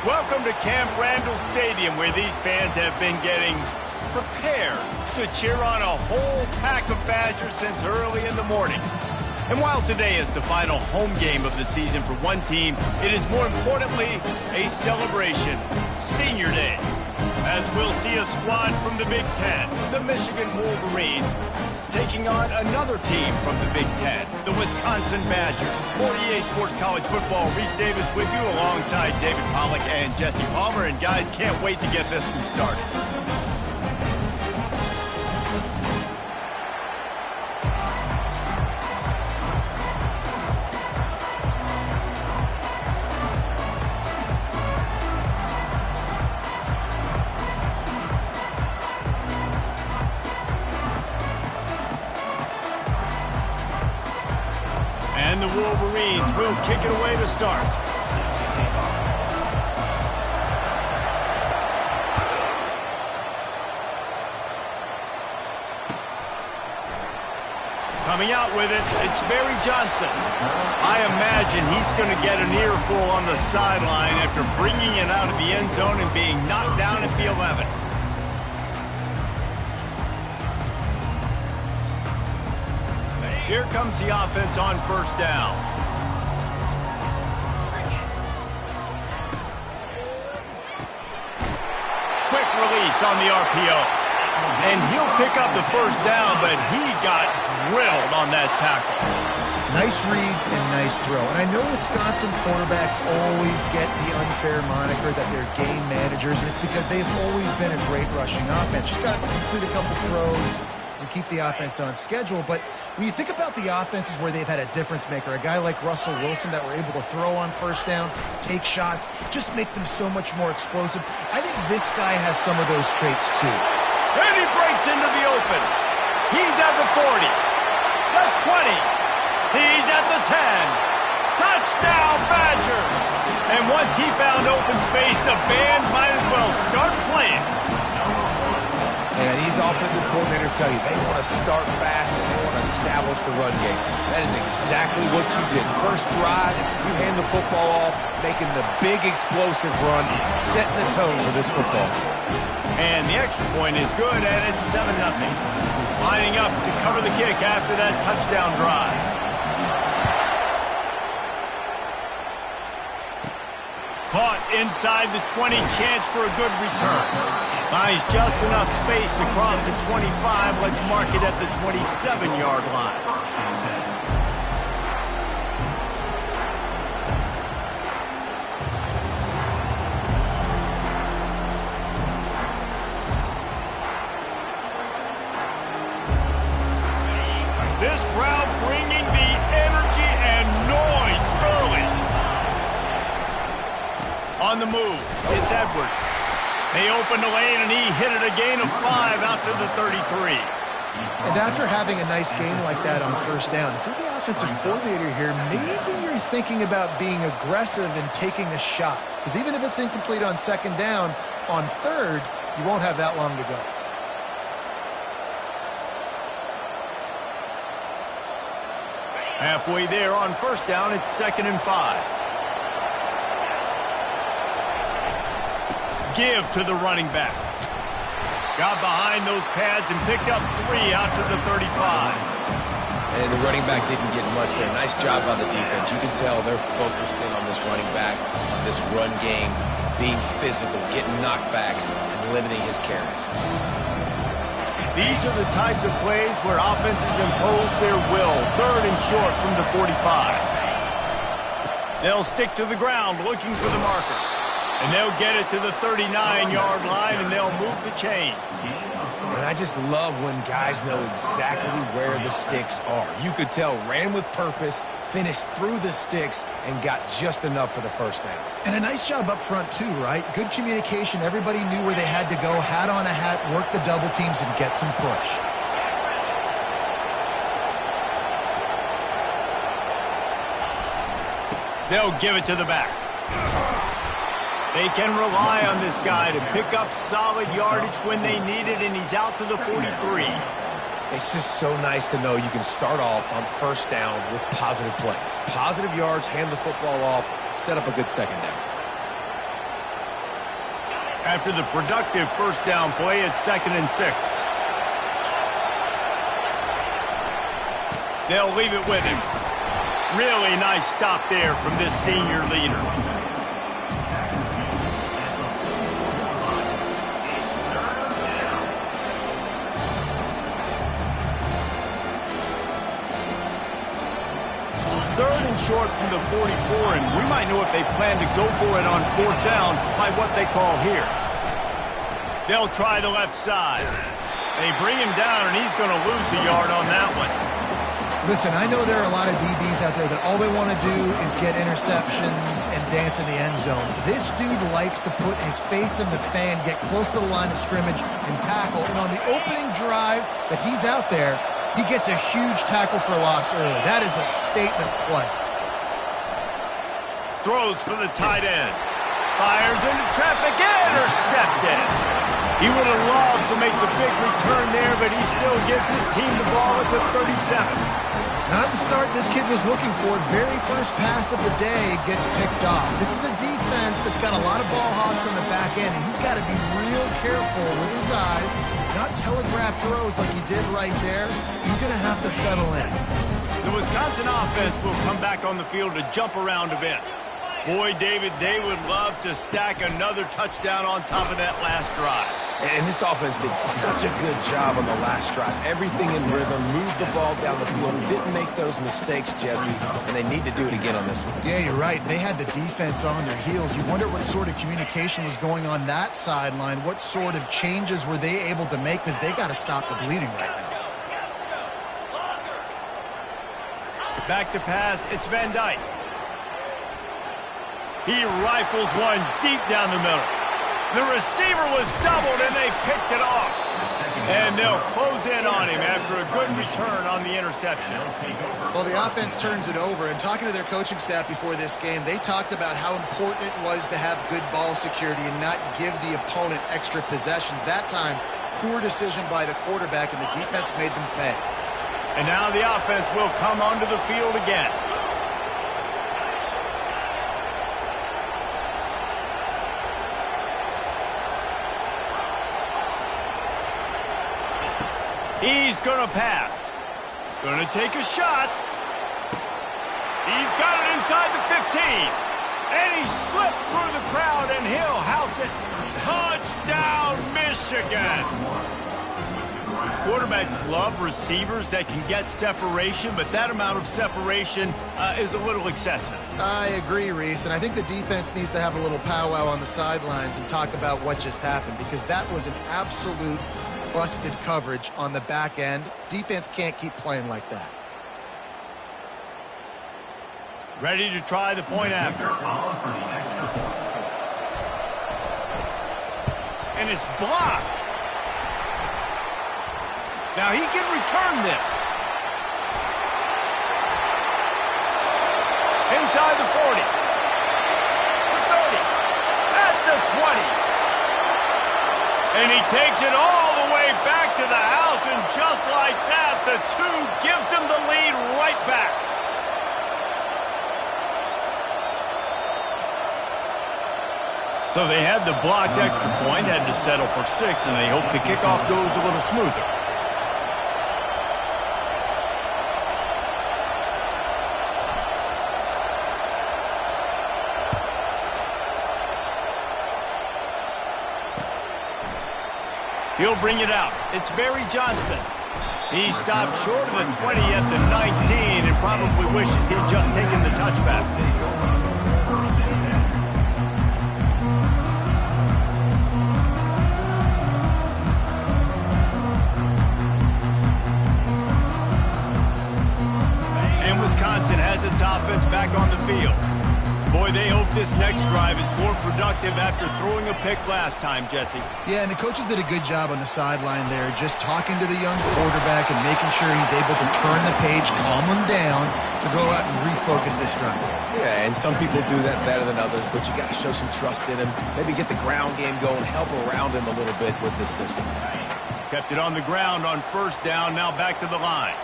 Welcome to Camp Randall Stadium, where these fans have been getting prepared to cheer on a whole pack of Badgers since early in the morning. And while today is the final home game of the season for one team, it is more importantly a celebration, Senior Day, as we'll see a squad from the Big Ten, the Michigan Wolverines, taking on another team from the Big Ten, the Wisconsin Badgers. 48 Sports College Football, Reese Davis with you alongside David Pollack and Jesse Palmer. And guys, can't wait to get this one started. And the Wolverines will kick it away to start. Coming out with it, it's Barry Johnson. I imagine he's going to get an earful on the sideline after bringing it out of the end zone and being knocked down at the 11. Here comes the offense on first down. Quick release on the RPO. And he'll pick up the first down, but he got drilled on that tackle. Nice read and nice throw. And I know Wisconsin quarterbacks always get the unfair moniker that they're game managers, and it's because they've always been a great rushing offense. Just got to complete a couple throws and keep the offense on schedule. But when you think about the offenses where they've had a difference maker, a guy like Russell Wilson that were able to throw on first down, take shots, just make them so much more explosive. I think this guy has some of those traits too. And he breaks into the open. He's at the 40, the 20, he's at the 10. Touchdown, Badger! And once he found open space, the band might as well start playing. And these offensive coordinators tell you they want to start fast and they want to establish the run game. That is exactly what you did. First drive, you hand the football off, making the big explosive run, setting the tone for this football game. And the extra point is good, and it's 7-0. Lining up to cover the kick after that touchdown drive. Caught inside the 20, chance for a good return. Finds just enough space to cross the 25. Let's mark it at the 27-yard line. This crowd bringing the energy and noise early. On the move, it's Edwards. They opened the lane, and he hit it a gain of 5 out to the 33. And after having a nice game like that on first down, if you're the offensive coordinator here, maybe you're thinking about being aggressive and taking a shot. Because even if it's incomplete on second down, on third, you won't have that long to go. Halfway there on first down, it's 2nd and 5. Give to the running back. Got behind those pads and picked up 3 out to the 35. And the running back didn't get much there. Nice job by the defense. You can tell they're focused in on this running back, on this run game, being physical, getting knockbacks, and limiting his carries. These are the types of plays where offenses impose their will. 3rd and short from the 45. They'll stick to the ground looking for the marker. And they'll get it to the 39-yard line, and they'll move the chains. And I just love when guys know exactly where the sticks are. You could tell ran with purpose, finished through the sticks, and got just enough for the first down. And a nice job up front too, right? Good communication. Everybody knew where they had to go, hat on a hat, work the double teams, and get some push. They'll give it to the back. They can rely on this guy to pick up solid yardage when they need it, and he's out to the 43. It's just so nice to know you can start off on first down with positive plays. Positive yards, hand the football off, set up a good second down. After the productive first down play, it's 2nd and 6. They'll leave it with him. Really nice stop there from this senior leader. Short from the 44, and we might know if they plan to go for it on 4th down by what they call here. They'll try the left side. They bring him down, and he's going to lose a yard on that one. Listen, I know there are a lot of DBs out there that all they want to do is get interceptions and dance in the end zone. This dude likes to put his face in the fan, get close to the line of scrimmage, and tackle. And on the opening drive that he's out there, he gets a huge tackle for loss early. That is a statement play. Throws for the tight end. Fires into traffic, intercepted. He would have loved to make the big return there, but he still gives his team the ball at the 37. Not the start this kid was looking for. Very first pass of the day gets picked off. This is a defense that's got a lot of ball hawks on the back end, and he's got to be real careful with his eyes, not telegraph throws like he did right there. He's going to have to settle in. The Wisconsin offense will come back on the field to jump around a bit. Boy, David, they would love to stack another touchdown on top of that last drive. And this offense did such a good job on the last drive. Everything in rhythm, moved the ball down the field, didn't make those mistakes, Jesse, and they need to do it again on this one. Yeah, you're right. They had the defense on their heels. You wonder what sort of communication was going on that sideline. What sort of changes were they able to make, because they got to stop the bleeding right now. Back to pass, it's Van Dyke. He rifles one deep down the middle. The receiver was doubled, and they picked it off. And they'll close in on him after a good return on the interception. Well, the offense turns it over, and talking to their coaching staff before this game, they talked about how important it was to have good ball security and not give the opponent extra possessions. That time, poor decision by the quarterback, and the defense made them pay. And now the offense will come onto the field again. He's going to pass. Going to take a shot. He's got it inside the 15. And he slipped through the crowd, and he'll house it. Touchdown, Michigan. Quarterbacks love receivers that can get separation, but that amount of separation is a little excessive. I agree, Reese, and I think the defense needs to have a little powwow on the sidelines and talk about what just happened, because that was an absolute busted coverage on the back end. Defense can't keep playing like that. Ready to try the point after. And it's blocked. Now he can return this. Inside the 40. The 30. At the 20. And he takes it all the way back to the house, and just like that, the 2 gives him the lead right back. So they had the blocked extra point, had to settle for 6, and they hope the kickoff goes a little smoother. He'll bring it out. It's Barry Johnson. He stopped short of the 20 at the 19 and probably wishes he'd just taken the touchback. And Wisconsin has its offense back on the field. Boy, they hope this next drive is more productive after throwing a pick last time, Jesse. Yeah, and the coaches did a good job on the sideline there, just talking to the young quarterback and making sure he's able to turn the page, calm him down, to go out and refocus this drive. Yeah, and some people do that better than others, but you got to show some trust in him. Maybe get the ground game going, help around him a little bit with this system. Kept it on the ground on first down, now back to the line.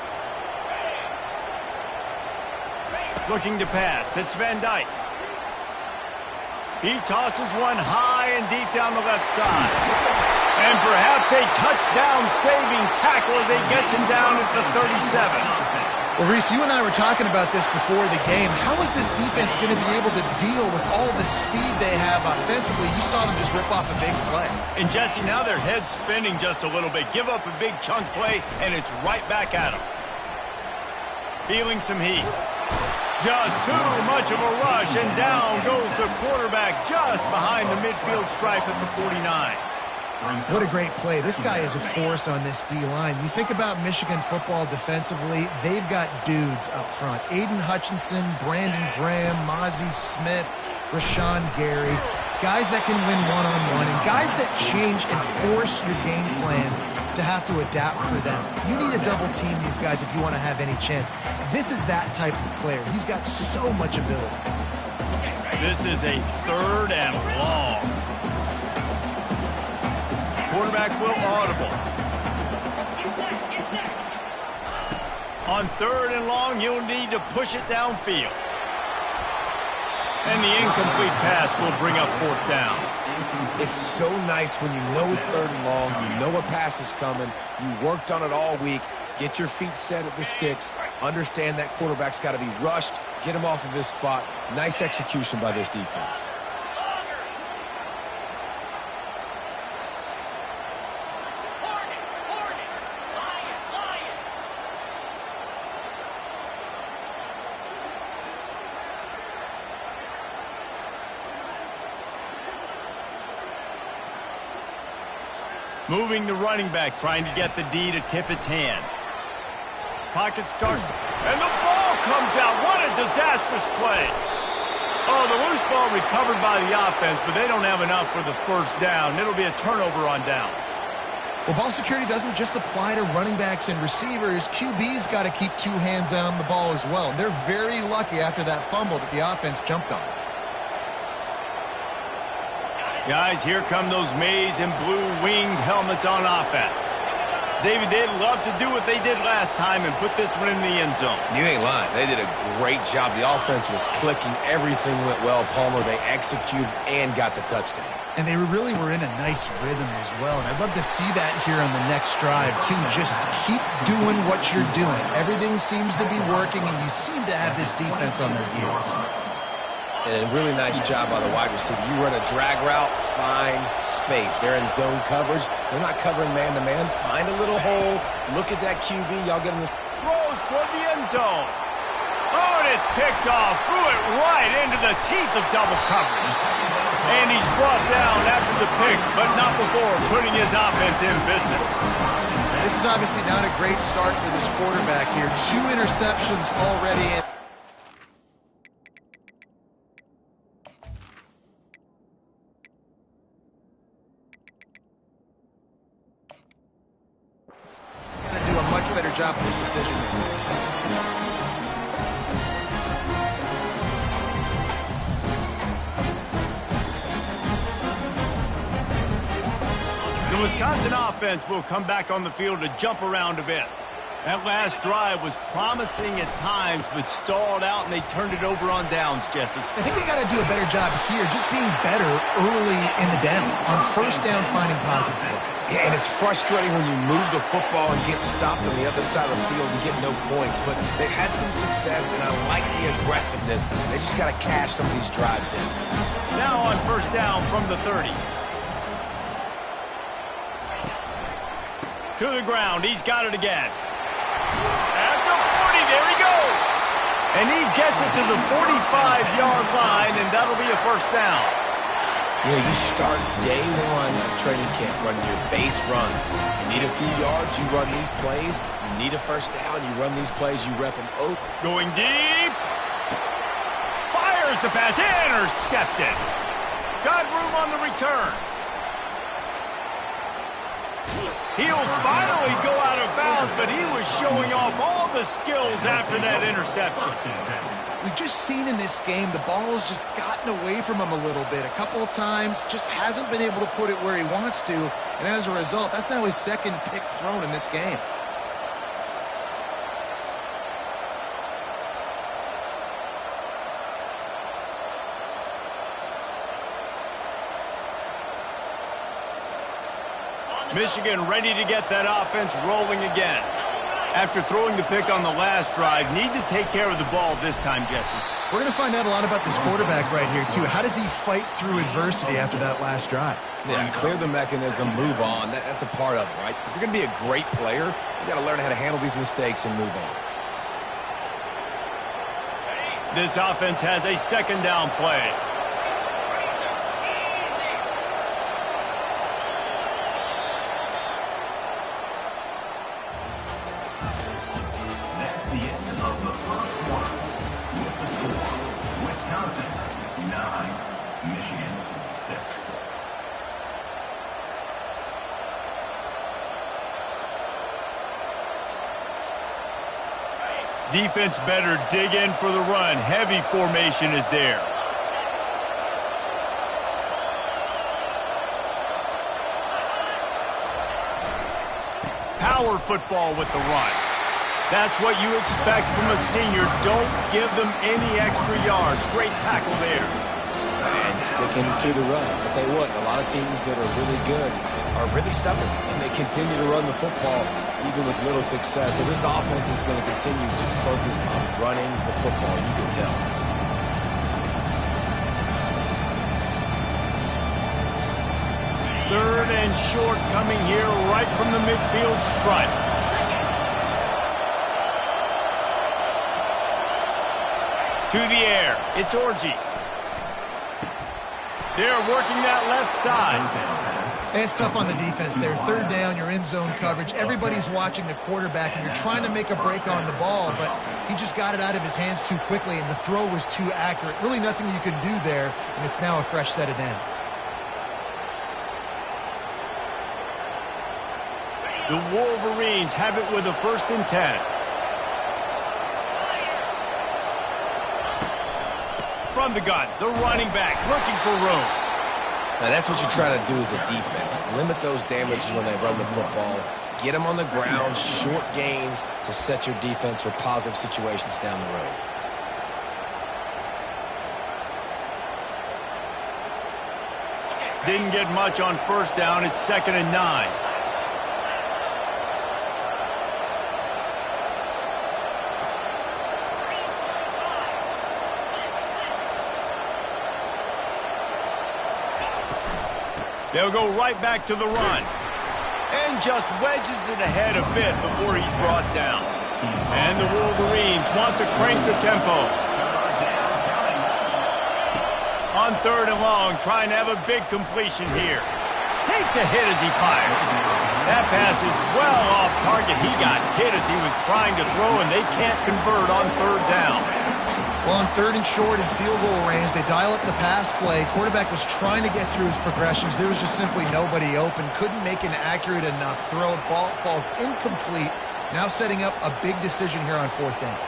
Looking to pass, it's Van Dyke. He tosses one high and deep down the left side. And perhaps a touchdown-saving tackle as he gets him down at the 37. Well, Reese, you and I were talking about this before the game. How is this defense going to be able to deal with all the speed they have offensively? You saw them just rip off a big play. And, Jesse, now their head's spinning just a little bit. Give up a big chunk play, and it's right back at them. Feeling some heat. Just too much of a rush, and down goes the quarterback just behind the midfield stripe at the 49. What a great play. This guy is a force on this D-line. You think about Michigan football defensively, they've got dudes up front. Aiden Hutchinson, Brandon Graham, Mozzie Smith, Rashawn Gary. Guys that can win one-on-one and guys that change and force your game plan to have to adapt for them. You need to double team these guys if you want to have any chance. This is that type of player. He's got so much ability. This is a 3rd and long. Quarterback will audible. On 3rd and long, you'll need to push it downfield. And the incomplete pass will bring up 4th down. It's so nice when you know it's 3rd and long, you know a pass is coming, you worked on it all week, get your feet set at the sticks, understand that quarterback's got to be rushed, get him off of his spot. Nice execution by this defense. Moving the running back, trying to get the D to tip its hand. Pocket starts, and the ball comes out. What a disastrous play. Oh, the loose ball recovered by the offense, but they don't have enough for the 1st down. It'll be a turnover on downs. Well, ball security doesn't just apply to running backs and receivers. QB's got to keep 2 hands on the ball as well. They're very lucky after that fumble that the offense jumped on. Guys, here come those maize and blue winged helmets on offense. David, they'd love to do what they did last time and put this one in the end zone. You ain't lying. They did a great job. The offense was clicking. Everything went well, Palmer. They executed and got the touchdown. And they really were in a nice rhythm as well. And I'd love to see that here on the next drive, too. Just keep doing what you're doing. Everything seems to be working, and you seem to have this defense on their heels. And a really nice job by the wide receiver. You run a drag route, find space. They're in zone coverage. They're not covering man-to-man. Find a little hole. Look at that QB. Y'all get him this. Throws toward the end zone. Oh, and it's picked off. Threw it right into the teeth of double coverage. And he's brought down after the pick, but not before putting his offense in business. This is obviously not a great start for this quarterback here. 2 interceptions already. Better job with this decision making. The Wisconsin offense will come back on the field to jump around a bit. That last drive was promising at times, but stalled out, and they turned it over on downs, Jesse. I think they got to do a better job here, just being better early in the downs. On 1st down, finding positive plays. Yeah, and it's frustrating when you move the football and get stopped on the other side of the field and get no points. But they've had some success, and I like the aggressiveness. They just got to cash some of these drives in. Now on 1st down from the 30. To the ground. He's got it again. At the 40, there he goes. And he gets it to the 45-yard line, and that'll be a 1st down. Yeah, you start day 1 of training camp running your base runs. You need a few yards, you run these plays. You need a 1st down, you run these plays, you rep them open. Going deep. Fires the pass. Intercepted. Got room on the return. He'll finally go out of bounds, but he was showing off all the skills after that interception. We've just seen in this game the ball has just gotten away from him a little bit. A couple of times, just hasn't been able to put it where he wants to. And as a result, that's now his 2nd pick thrown in this game. Michigan ready to get that offense rolling again. After throwing the pick on the last drive, need to take care of the ball this time, Jesse. We're going to find out a lot about this quarterback right here, too. How does he fight through adversity after that last drive? Yeah, clear the mechanism, move on. That's a part of it, right? If you're going to be a great player, you got to learn how to handle these mistakes and move on. This offense has a second down play. That's the end of the first quarter. With the score, Wisconsin 9, Michigan 6. Defense better dig in for the run. Heavy formation is there. Power football with the run. That's what you expect from a senior. Don't give them any extra yards. Great tackle there. And sticking to the run. I'll tell you what, a lot of teams that are really good are really stubborn, and they continue to run the football even with little success. So this offense is going to continue to focus on running the football, you can tell. Third and short coming here right from the midfield stripe. To the air, it's Orji. They're working that left side. And it's tough on the defense there. Third down, you're in zone coverage. Everybody's watching the quarterback, and you're trying to make a break on the ball, but he just got it out of his hands too quickly, and the throw was too accurate. Really nothing you can do there, and it's now a fresh set of downs. The Wolverines have it with a 1st and 10. From the gun, the running back looking for room. Now, that's what you're trying to do as a defense. Limit those damages when they run the football. Get them on the ground, short gains to set your defense for positive situations down the road. Didn't get much on 1st down. It's 2nd and 9. They'll go right back to the run. And just wedges it ahead a bit before he's brought down. And the Wolverines want to crank the tempo. On 3rd and long, trying to have a big completion here. Takes a hit as he fires. That pass is well off target. He got hit as he was trying to throw, and they can't convert on 3rd down. Well, on 3rd and short in field goal range, they dial up the pass play. Quarterback was trying to get through his progressions. There was just simply nobody open. Couldn't make an accurate enough throw. Ball falls incomplete. Now setting up a big decision here on 4th down.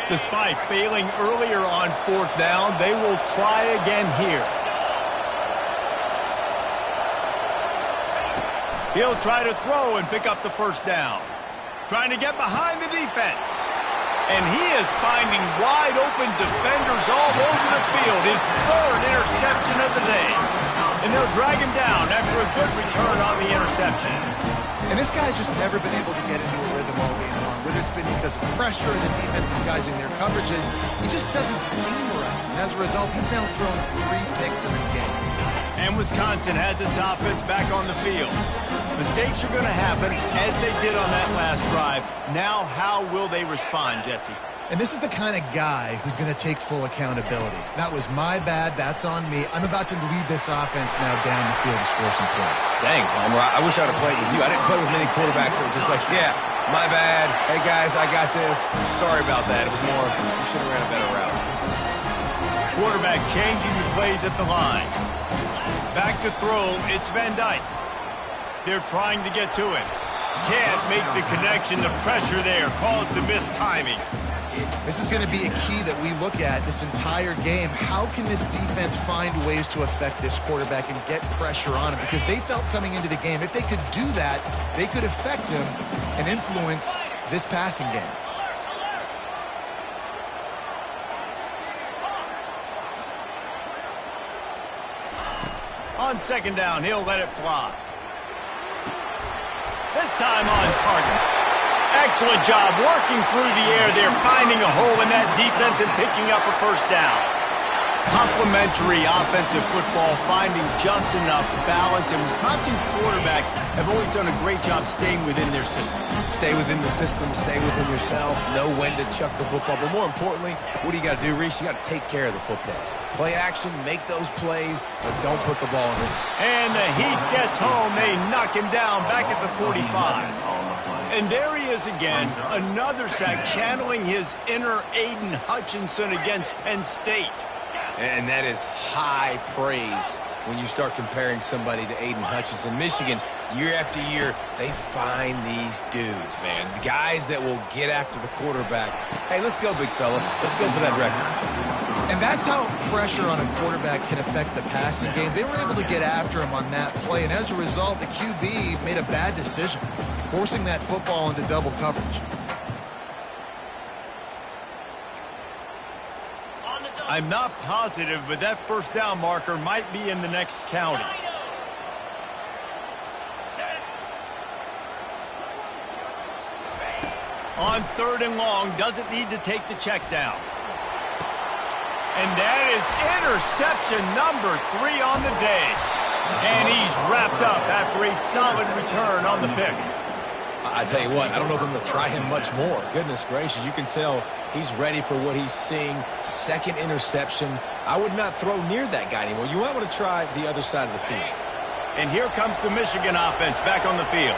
Despite failing earlier on 4th down, they will try again here. He'll try to throw and pick up the 1st down. Trying to get behind the defense. And he is finding wide open defenders all over the field. His 3rd interception of the day. And they'll drag him down after a good return on the interception. And this guy's just never been able to get into a rhythm all game long. Whether it's been because of pressure or the defense disguising their coverages, he just doesn't seem right. And as a result, he's now thrown 3 picks in this game. And Wisconsin has its offense back on the field. Mistakes are going to happen, as they did on that last drive. Now, how will they respond, Jesse? And this is the kind of guy who's going to take full accountability. That was my bad. That's on me. I'm about to lead this offense now down the field to score some points. Dang, Palmer, I wish I would have played with you. I didn't play with many quarterbacks that were just like, yeah, my bad. Hey, guys, I got this. Sorry about that. It was more, you should have ran a better route. Quarterback changing the plays at the line. Back to throw, it's Van Dyke. They're trying to get to him. Can't make the connection. The pressure there caused the missed timing. This is going to be a key that we look at this entire game. How can this defense find ways to affect this quarterback and get pressure on him? Because they felt coming into the game, if they could do that, they could affect him and influence this passing game. On second down, he'll let it fly. This time on target. Excellent job working through the air there, finding a hole in that defense and picking up a first down. Complementary offensive football, finding just enough balance, and Wisconsin quarterbacks have always done a great job staying within their system. Stay within the system, stay within yourself, know when to chuck the football. But more importantly, what do you got to do, Reese? You got to take care of the football. Play action, make those plays, but don't put the ball in it. And the Heat gets home. They knock him down back at the 45. And there he is again, another sack, channeling his inner Aiden Hutchinson against Penn State. And that is high praise when you start comparing somebody to Aiden Hutchinson. Michigan, year after year, they find these dudes, man. The guys that will get after the quarterback. Hey, let's go, big fella. Let's go for that record. And that's how pressure on a quarterback can affect the passing game. They were able to get after him on that play, and as a result, the QB made a bad decision, forcing that football into double coverage. I'm not positive, but that first down marker might be in the next county. On third and long, doesn't need to take the check down. And that is interception number 3 on the day. And he's wrapped up after a solid return on the pick. I tell you what, I don't know if I'm going to try him much more. Goodness gracious, you can tell he's ready for what he's seeing. Second interception. I would not throw near that guy anymore. You might want to try the other side of the field. And here comes the Michigan offense back on the field.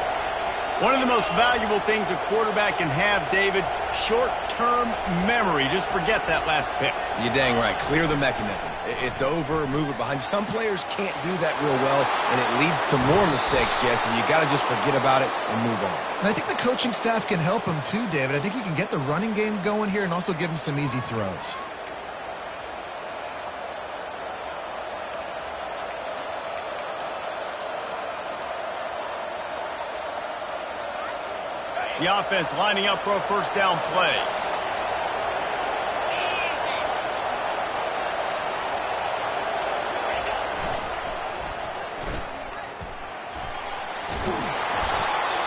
One of the most valuable things a quarterback can have, David, short-term memory. Just forget that last pick. You're dang right. Clear the mechanism. It's over, move it behind you. Some players can't do that real well, and it leads to more mistakes, Jesse. You got to just forget about it and move on. And I think the coaching staff can help him too, David. I think you can get the running game going here and also give him some easy throws. The offense lining up for a first down play.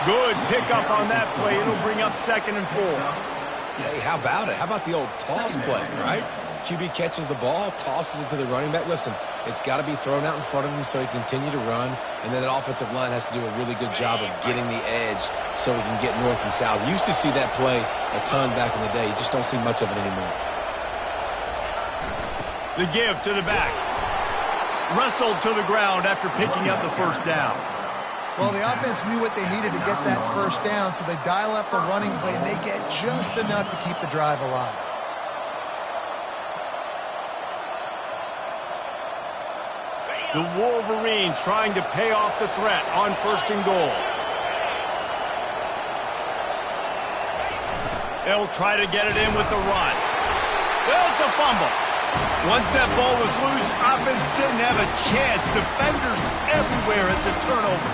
Good pickup on that play. It'll bring up 2nd and 4. Hey, how about it? How about the old toss play, right? QB catches the ball, tosses it to the running back. Listen, it's got to be thrown out in front of him so he can continue to run. And then that offensive line has to do a really good job of getting the edge so he can get north and south. You used to see that play a ton back in the day. You just don't see much of it anymore. The give to the back. Wrestled to the ground after picking up the first down. Well, the offense knew what they needed to get that first down, so they dial up the running play, and they get just enough to keep the drive alive. The Wolverines trying to pay off the threat on 1st and goal. They'll try to get it in with the run. Well, it's a fumble. Once that ball was loose, offense didn't have a chance. Defenders everywhere. It's a turnover.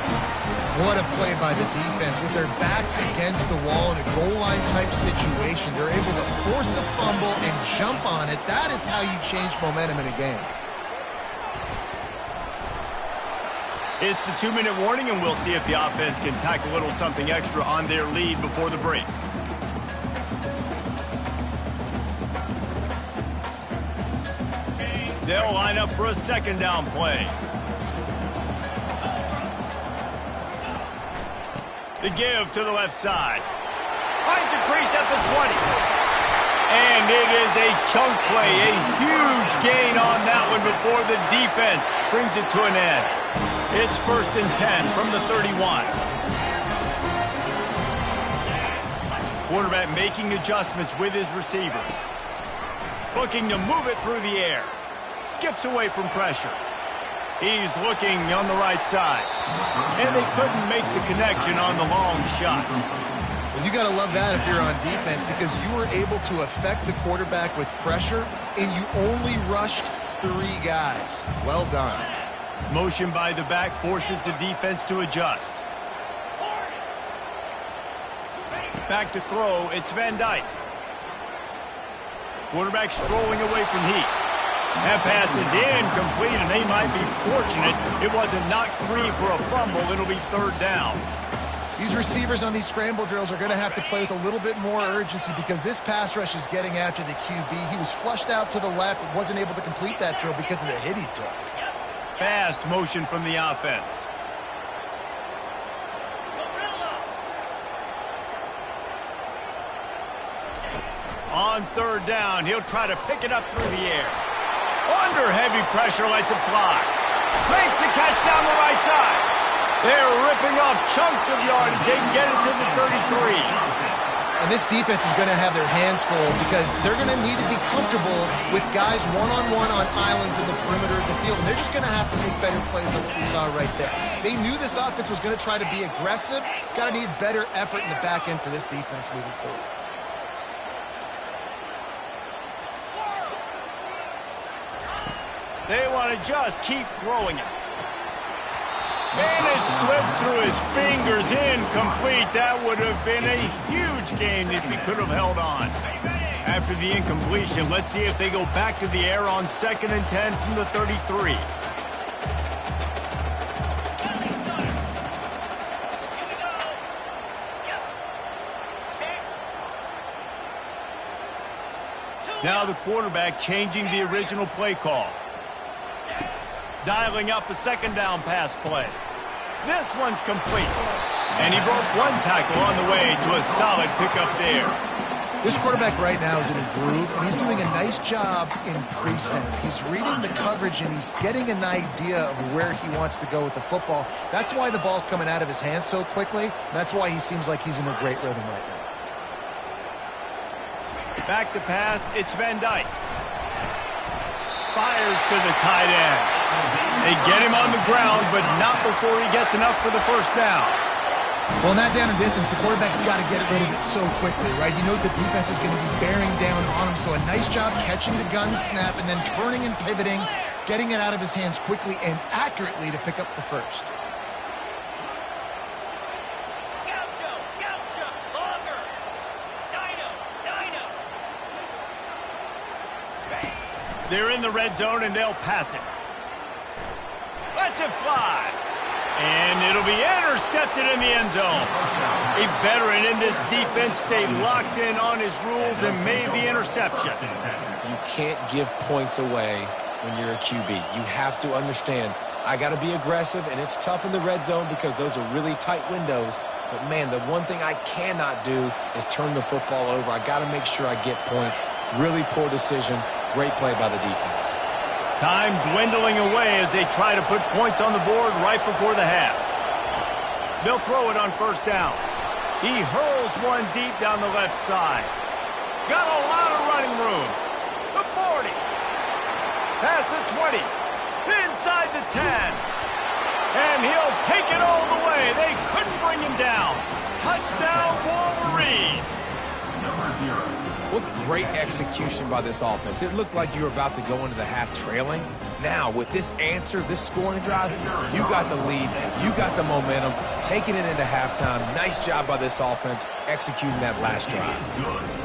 What a play by the defense. With their backs against the wall in a goal line type situation, they're able to force a fumble and jump on it. That is how you change momentum in a game. It's the 2-minute warning, and we'll see if the offense can tack a little something extra on their lead before the break. They'll line up for a 2nd down play. The give to the left side. Finds a crease at the 20. And it is a chunk play, a huge gain on that one before the defense brings it to an end. It's 1st and 10 from the 31. Quarterback making adjustments with his receivers. Looking to move it through the air. Skips away from pressure. He's looking on the right side. And they couldn't make the connection on the long shot. Well, you got to love that if you're on defense, because you were able to affect the quarterback with pressure, and you only rushed 3 guys. Well done. Motion by the back forces the defense to adjust. Back to throw, it's Van Dyke. Quarterback strolling away from Heat. That pass is incomplete, and they might be fortunate it wasn't knocked free for a fumble. It'll be third down. These receivers on these scramble drills are going to have to play with a little bit more urgency because this pass rush is getting after the QB. He was flushed out to the left, wasn't able to complete that throw because of the hit he took. Fast motion from the offense. On third down, he'll try to pick it up through the air. Under heavy pressure, lets it fly. Makes the catch down the right side. They're ripping off chunks of yardage. They get it to the 33. And this defense is going to have their hands full because they're going to need to be comfortable with guys one-on-one on islands in the perimeter of the field. And they're just going to have to make better plays than what we saw right there. They knew this offense was going to try to be aggressive. Got to need better effort in the back end for this defense moving forward. They want to just keep throwing it. And it slips through his fingers, incomplete. That would have been a huge gain if he could have held on. After the incompletion, let's see if they go back to the air on 2nd and 10 from the 33. Now the quarterback changing the original play call. Dialing up a second down pass play. This one's complete. And he broke one tackle on the way to a solid pickup there. This quarterback right now is in a groove, and he's doing a nice job in pre-snap. He's reading the coverage, and he's getting an idea of where he wants to go with the football. That's why the ball's coming out of his hands so quickly. And that's why he seems like he's in a great rhythm right now. Back to pass, it's Van Dyke. Fires to the tight end. They get him on the ground, but not before he gets enough for the first down. Well, in that down and distance, the quarterback's got to get rid of it so quickly, right? He knows the defense is going to be bearing down on him, so a nice job catching the gun snap and then turning and pivoting, getting it out of his hands quickly and accurately to pick up the first. They're in the red zone, and they'll pass it. Lets it fly. And it'll be intercepted in the end zone. A veteran in this defense stayed locked in on his rules and made the interception. You can't give points away when you're a QB. You have to understand, I got to be aggressive, and it's tough in the red zone because those are really tight windows. But, man, the one thing I cannot do is turn the football over. I got to make sure I get points. Really poor decision. Great play by the defense. Time dwindling away as they try to put points on the board right before the half. They'll throw it on first down. He hurls one deep down the left side. Got a lot of running room. The 40. Past the 20. Inside the 10. And he'll take it all the way. They couldn't bring him down. Touchdown, Wolverines. Number 0. What great execution by this offense. It looked like you were about to go into the half trailing. Now, with this answer, this scoring drive, you got the lead, you got the momentum, taking it into halftime. Nice job by this offense executing that last drive.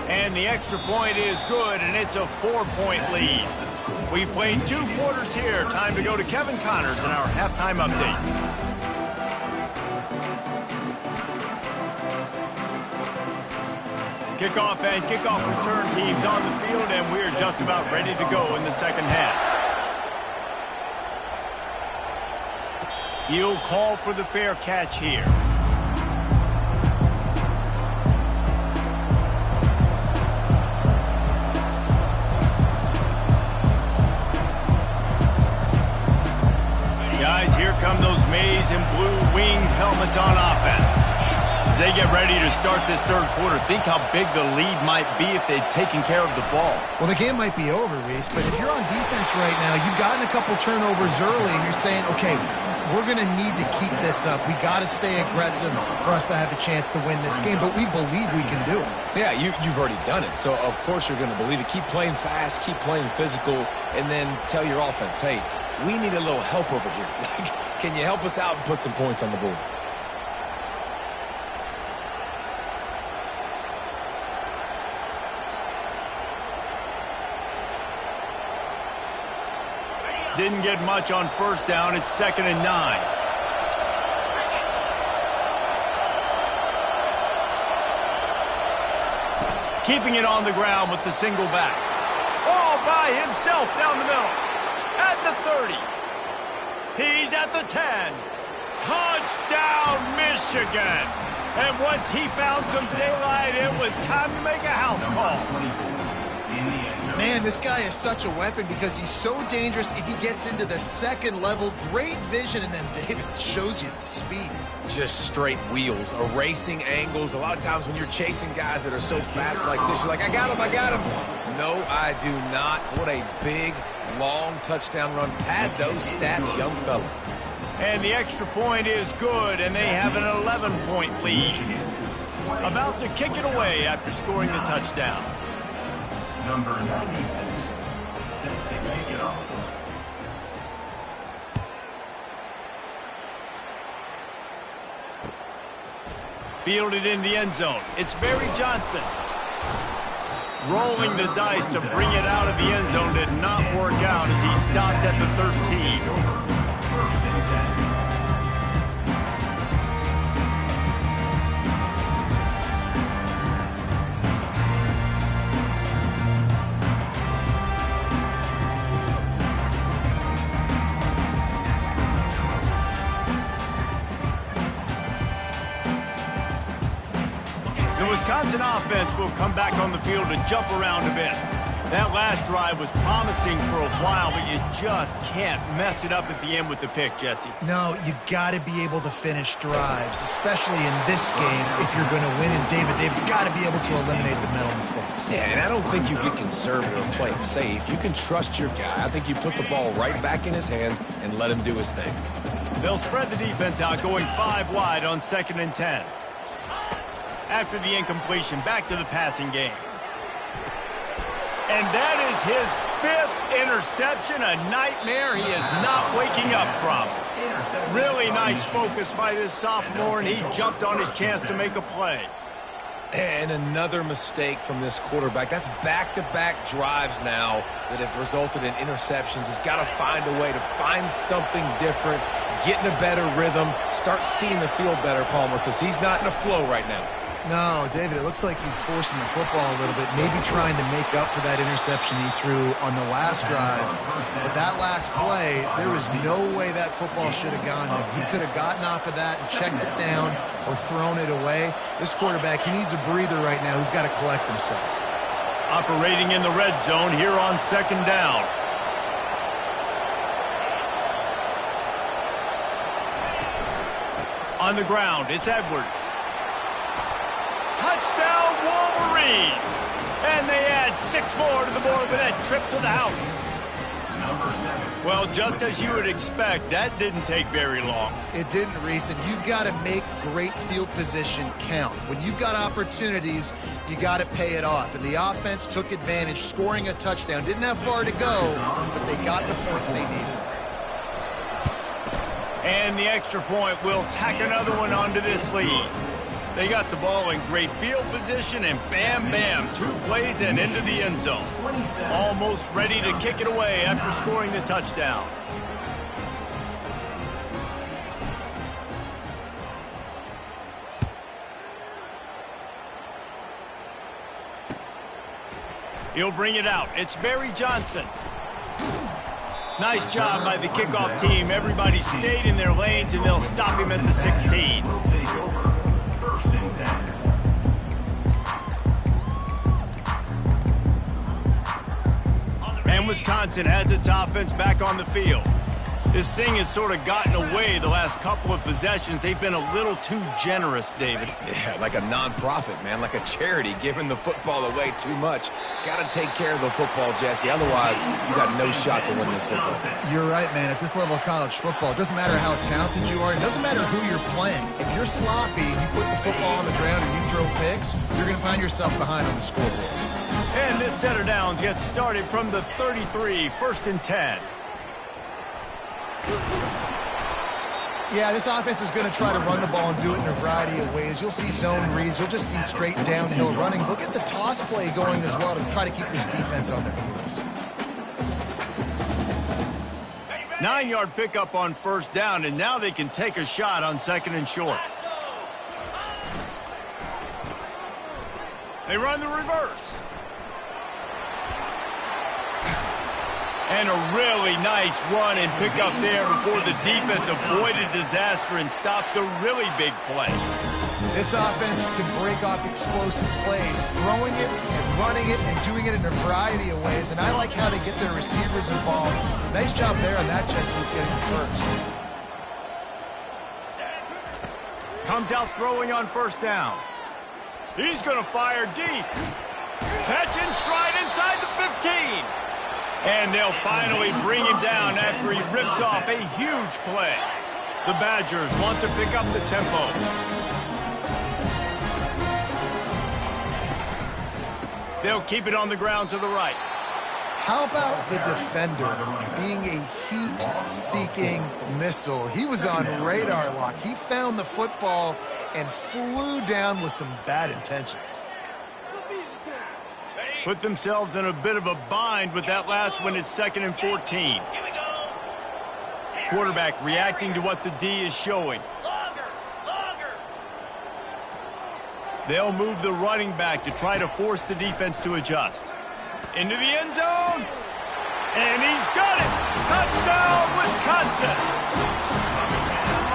And the extra point is good, and it's a 4-point lead. We've played 2 quarters here. Time to go to Kevin Connors in our halftime update. Kickoff and kickoff return teams on the field, and we're just about ready to go in the second half. He'll call for the fair catch here. Guys, here come those maize and blue winged helmets on offense. As they get ready to start this third quarter, think how big the lead might be if they'd taken care of the ball. Well, the game might be over, Reese, but if you're on defense right now, you've gotten a couple turnovers early, and you're saying, okay, we're going to need to keep this up. We got to stay aggressive for us to have a chance to win this game, but we believe we can do it. Yeah, you've already done it, so of course you're going to believe it. Keep playing fast, keep playing physical, and then tell your offense, hey, we need a little help over here. Can you help us out and put some points on the board? Didn't get much on first down. It's 2nd and 9. Keeping it on the ground with the single back. All by himself down the middle. At the 30. He's at the 10. Touchdown, Michigan. And once he found some daylight, it was time to make a house call. Man, this guy is such a weapon because he's so dangerous if he gets into the second level. Great vision, and then David shows you the speed. Just straight wheels, erasing angles. A lot of times when you're chasing guys that are so fast like this, you're like, I got him, I got him. No, I do not. What a big, long touchdown run. Pad those stats, young fella. And the extra point is good, and they have an 11-point lead. About to kick it away after scoring the touchdown. Number 96, set to kick it off. Fielded in the end zone. It's Barry Johnson. Rolling the dice to bring it out of the end zone did not work out as he stopped at the 13. First and 10. The Wisconsin offense will come back on the field to jump around a bit. That last drive was promising for a while, but you just can't mess it up at the end with the pick, Jesse. No, you got to be able to finish drives, especially in this game if you're going to win. And David, they've got to be able to eliminate the mental mistakes. Yeah, and I don't think you get conservative or play it safe. You can trust your guy. I think you put the ball right back in his hands and let him do his thing. They'll spread the defense out, going 5 wide on 2nd and 10. After the incompletion, back to the passing game. And that is his 5th interception, a nightmare he is not waking up from. Really nice focus by this sophomore, and he jumped on his chance to make a play. And another mistake from this quarterback. That's back-to-back drives now that have resulted in interceptions. He's got to find a way to find something different, get in a better rhythm, start seeing the field better, Palmer, because he's not in a flow right now. No, David, it looks like he's forcing the football a little bit, maybe trying to make up for that interception he threw on the last drive. But that last play, there was no way that football should have gone there. He could have gotten off of that and checked it down or thrown it away. This quarterback, he needs a breather right now. He's got to collect himself. Operating in the red zone here on 2nd down. On the ground, it's Edwards. Touchdown, Wolverines! And they add 6 more to the board with that trip to the house. Number 7. Well, just as you would expect, that didn't take very long. It didn't, Reese, and you've got to make great field position count. When you've got opportunities, you got to pay it off. And the offense took advantage, scoring a touchdown. Didn't have far to go, but they got the points they needed. And the extra point will tack another one onto this lead. They got the ball in great field position, and bam, bam, 2 plays and into the end zone. Almost ready to kick it away after scoring the touchdown. He'll bring it out. It's Barry Johnson. Nice job by the kickoff team. Everybody stayed in their lanes, and they'll stop him at the 16. Will take over. First and 10. And Wisconsin has its offense back on the field. This thing has sort of gotten away the last couple of possessions. They've been a little too generous, David. Yeah, like a nonprofit, man, like a charity, giving the football away too much. Got to take care of the football, Jesse. Otherwise, you got no shot to win this football. You're right, man. At this level of college football, it doesn't matter how talented you are. It doesn't matter who you're playing. If you're sloppy and you put the football on the ground and you throw picks, you're going to find yourself behind on the scoreboard. And this set of downs gets started from the 33, 1st and 10. Yeah, this offense is going to try to run the ball and do it in a variety of ways. You'll see zone reads. You'll just see straight downhill running. Look at the toss play going as well to try to keep this defense on their heels. 9-yard pickup on first down, and now they can take a shot on 2nd and short. They run the reverse. And a really nice run and pickup there before the defense avoided disaster and stopped a really big play. This offense can break off explosive plays, throwing it and running it and doing it in a variety of ways, and I like how they get their receivers involved. Nice job there on that Jet Sweep getting first. Comes out throwing on first down. He's going to fire deep. Catch in stride inside the 15. And they'll finally bring him down after he rips off a huge play. The Badgers want to pick up the tempo. They'll keep it on the ground to the right. How about the defender being a heat-seeking missile? He was on radar lock. He found the football and flew down with some bad intentions. Put themselves in a bit of a bind with that last one. It's 2nd and 14. Quarterback reacting to what the D is showing. They'll move the running back to try to force the defense to adjust. Into the end zone. And he's got it. Touchdown, Wisconsin.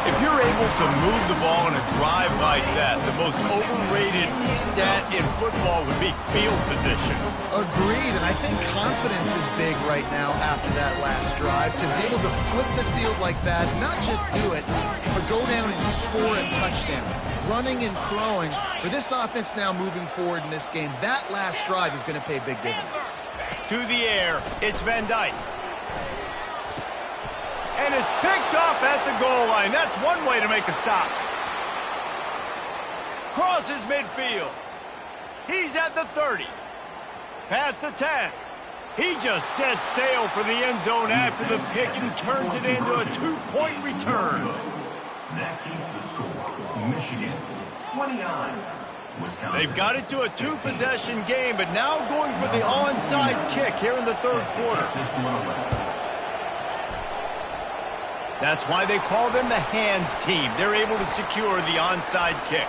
If you're able to move the ball in a drive like that, the most overrated stat in football would be field position. Agreed, and I think confidence is big right now after that last drive. To be able to flip the field like that, not just do it, but go down and score a touchdown. Running and throwing. For this offense now moving forward in this game, that last drive is going to pay big dividends. To the air, it's Van Dyke. And it's picked off at the goal line. That's one way to make a stop. Crosses midfield. He's at the 30. Past the 10. He just sets sail for the end zone after the pick and turns it into a 2-point return. That keeps the score. Michigan 29. Wisconsin. They've got it to a 2-possession game, but now going for the onside kick here in the 3rd quarter. That's why they call them the hands team. They're able to secure the onside kick.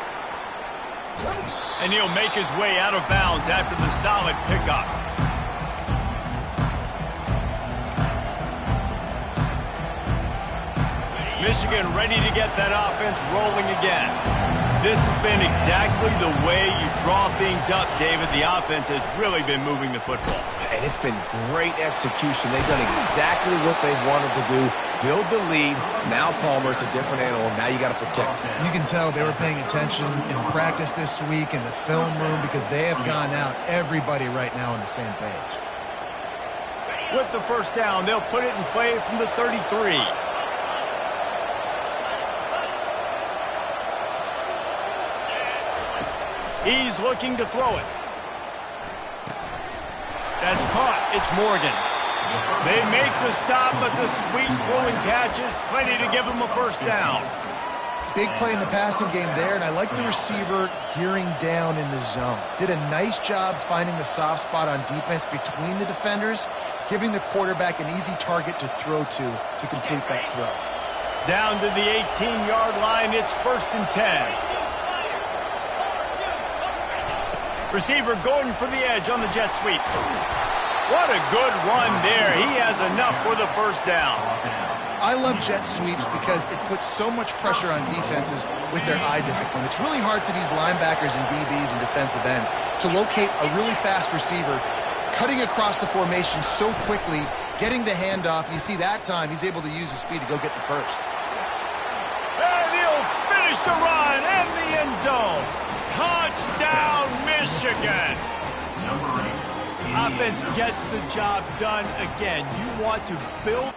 And he'll make his way out of bounds after the solid pickup. Michigan ready to get that offense rolling again. This has been exactly the way you draw things up, David. The offense has really been moving the football. And it's been great execution. They've done exactly what they've wanted to do. Build the lead. Now Palmer's a different animal. Now you got to protect him. You can tell they were paying attention in practice this week in the film room because they have gone out, everybody right now on the same page. With the first down, they'll put it in play from the 33. He's looking to throw it. That's caught. It's Morgan. They make the stop, but the sweet rolling catch is plenty to give them a first down. Big play in the passing game there, and I like the receiver gearing down in the zone. Did a nice job finding the soft spot on defense between the defenders, giving the quarterback an easy target to throw to complete that throw. Down to the 18-yard line, it's 1st and 10. Receiver going for the edge on the jet sweep. What a good run there. He has enough for the first down. I love jet sweeps because it puts so much pressure on defenses with their eye discipline. It's really hard for these linebackers and DBs and defensive ends to locate a really fast receiver, cutting across the formation so quickly, getting the handoff. You see that time, he's able to use his speed to go get the first. And he'll finish the run in the end zone. Touchdown, Michigan. Number 8. Offense gets the job done again. You want to build